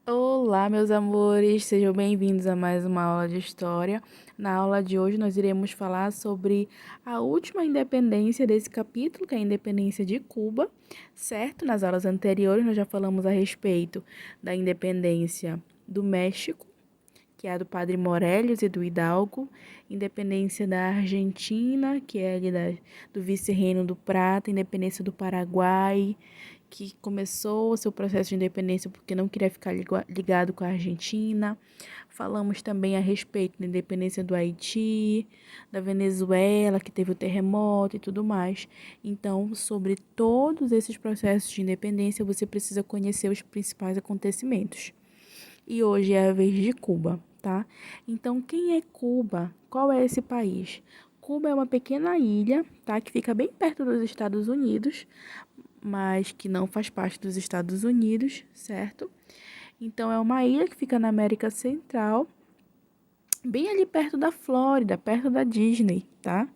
Olá, meus amores, sejam bem-vindos a mais uma aula de história. Na aula de hoje, nós iremos falar sobre a última independência desse capítulo, que é a independência de Cuba, certo? Nas aulas anteriores, nós já falamos a respeito da independência do México, que é a do Padre Morelos e do Hidalgo, independência da Argentina, que é ali do Vice-Reino do Prata, independência do Paraguai, que começou o seu processo de independência porque não queria ficar ligado com a Argentina. Falamos também a respeito da independência do Haiti, da Venezuela, que teve o terremoto e tudo mais. Então, sobre todos esses processos de independência, você precisa conhecer os principais acontecimentos. E hoje é a vez de Cuba, tá? Então, quem é Cuba? Qual é esse país? Cuba é uma pequena ilha, tá? Que fica bem perto dos Estados Unidos, mas que não faz parte dos Estados Unidos, certo? Então, é uma ilha que fica na América Central, bem ali perto da Flórida, perto da Disney, tá?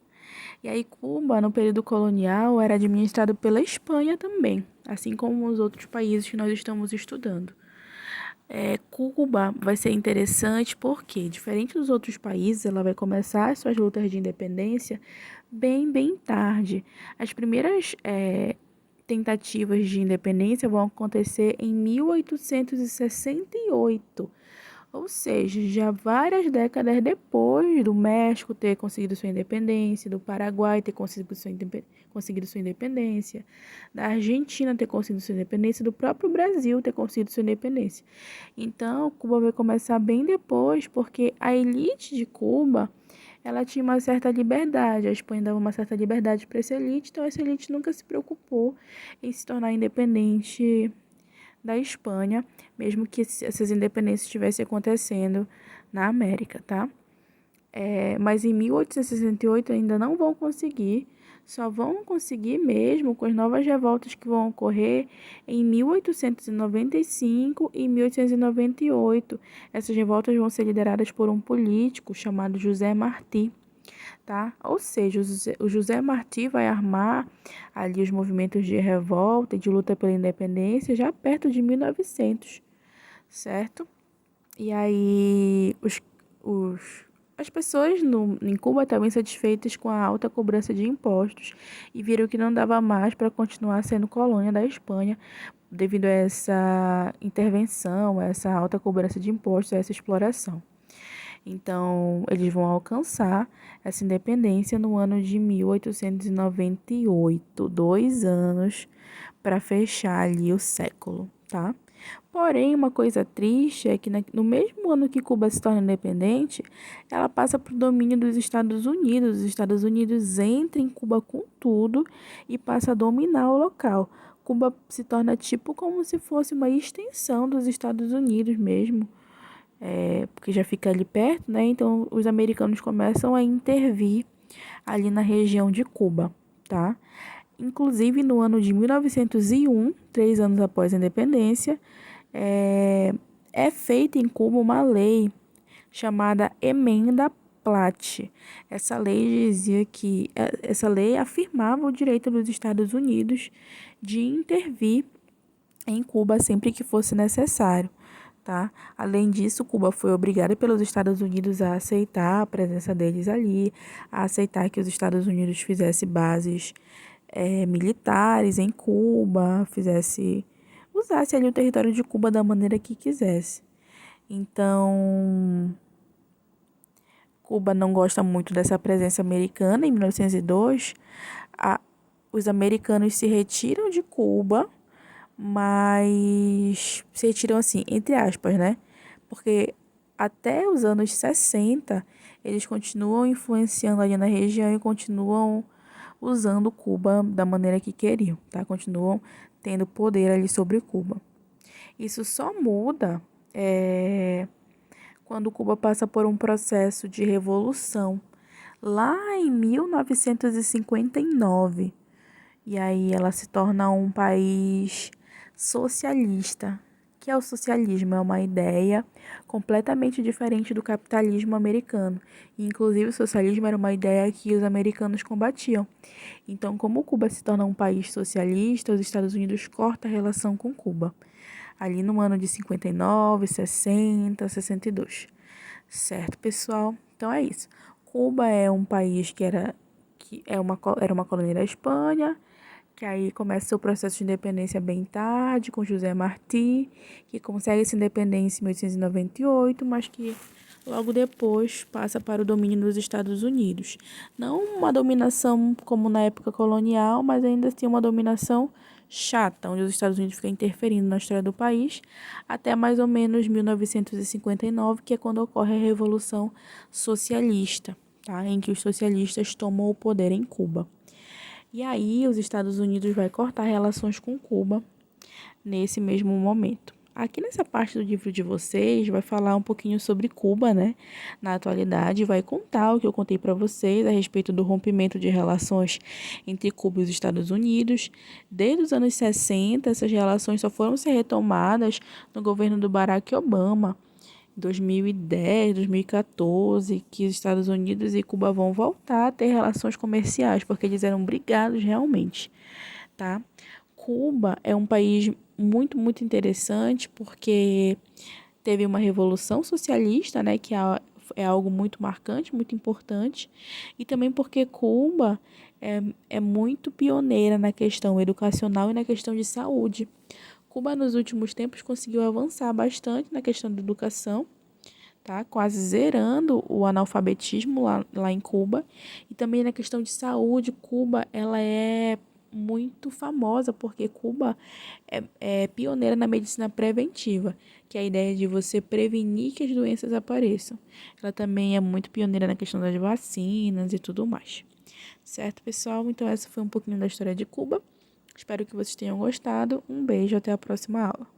E aí, Cuba, no período colonial, era administrado pela Espanha também, assim como os outros países que nós estamos estudando. Cuba vai ser interessante porque, diferente dos outros países, ela vai começar as suas lutas de independência bem tarde. As primeiras tentativas de independência vão acontecer em 1868. Ou seja, já várias décadas depois do México ter conseguido sua independência, do Paraguai ter conseguido sua independência, da Argentina ter conseguido sua independência, do próprio Brasil ter conseguido sua independência. Então, Cuba vai começar bem depois, porque a elite de Cuba, ela tinha uma certa liberdade, a Espanha dava uma certa liberdade para essa elite, então essa elite nunca se preocupou em se tornar independente da Espanha, mesmo que essas independências estivessem acontecendo na América, tá? Mas em 1868 ainda não vão conseguir, só vão conseguir mesmo com as novas revoltas que vão ocorrer em 1895 e 1898. Essas revoltas vão ser lideradas por um político chamado José Martí, tá? Ou seja, o José Martí vai armar ali os movimentos de revolta e de luta pela independência já perto de 1900, certo? E aí as pessoas em Cuba estavam insatisfeitas com a alta cobrança de impostos e viram que não dava mais para continuar sendo colônia da Espanha devido a essa intervenção, a essa alta cobrança de impostos, a essa exploração. Então, eles vão alcançar essa independência no ano de 1898, 2 anos para fechar ali o século, tá? Porém, uma coisa triste é que no mesmo ano que Cuba se torna independente, ela passa para o domínio dos Estados Unidos. Os Estados Unidos entram em Cuba com tudo e passa a dominar o local. Cuba se torna tipo como se fosse uma extensão dos Estados Unidos mesmo, porque já fica ali perto, né? Então, os americanos começam a intervir ali na região de Cuba, tá? Inclusive, no ano de 1901, 3 anos após a independência, é, é feita em Cuba uma lei chamada Emenda Platt. Essa lei dizia que essa lei afirmava o direito dos Estados Unidos de intervir em Cuba sempre que fosse necessário, tá? Além disso, Cuba foi obrigada pelos Estados Unidos a aceitar a presença deles ali, a aceitar que os Estados Unidos fizesse bases militares em Cuba, usasse ali o território de Cuba da maneira que quisesse. Então, Cuba não gosta muito dessa presença americana. Em 1902, os americanos se retiram de Cuba, mas se retiram assim, entre aspas, né? Porque até os anos 60, eles continuam influenciando ali na região e continuam usando Cuba da maneira que queriam, tá? Continuam tendo poder ali sobre Cuba. Isso só muda quando Cuba passa por um processo de revolução lá em 1959. E aí ela se torna um país socialista. O que é o socialismo? É uma ideia completamente diferente do capitalismo americano. E, inclusive, o socialismo era uma ideia que os americanos combatiam. Então, como Cuba se torna um país socialista, os Estados Unidos cortam a relação com Cuba. ali no ano de 59, 60, 62. Certo, pessoal? Então é isso. Cuba é um país era uma colônia da Espanha, que aí começa o processo de independência bem tarde, com José Martí, que consegue essa independência em 1898, mas que logo depois passa para o domínio dos Estados Unidos. Não uma dominação como na época colonial, mas ainda assim uma dominação chata, onde os Estados Unidos ficam interferindo na história do país, até mais ou menos 1959, que é quando ocorre a Revolução Socialista, tá? Em que os socialistas tomam o poder em Cuba. E aí os Estados Unidos vai cortar relações com Cuba nesse mesmo momento. Aqui nessa parte do livro de vocês vai falar um pouquinho sobre Cuba, né? Na atualidade, vai contar o que eu contei para vocês a respeito do rompimento de relações entre Cuba e os Estados Unidos. Desde os anos 60, essas relações só foram ser retomadas no governo do Barack Obama. 2010, 2014, que os Estados Unidos e Cuba vão voltar a ter relações comerciais, porque eles eram brigados realmente, tá? Cuba é um país muito interessante, porque teve uma revolução socialista, né, que é algo muito marcante, muito importante, e também porque Cuba é muito pioneira na questão educacional e na questão de saúde. Cuba, nos últimos tempos, conseguiu avançar bastante na questão da educação, tá? Quase zerando o analfabetismo lá em Cuba. E também na questão de saúde, Cuba, ela é muito famosa, porque Cuba é pioneira na medicina preventiva, que é a ideia de você prevenir que as doenças apareçam. Ela também é muito pioneira na questão das vacinas e tudo mais. Certo, pessoal? Então, essa foi um pouquinho da história de Cuba. Espero que vocês tenham gostado. Um beijo, até a próxima aula.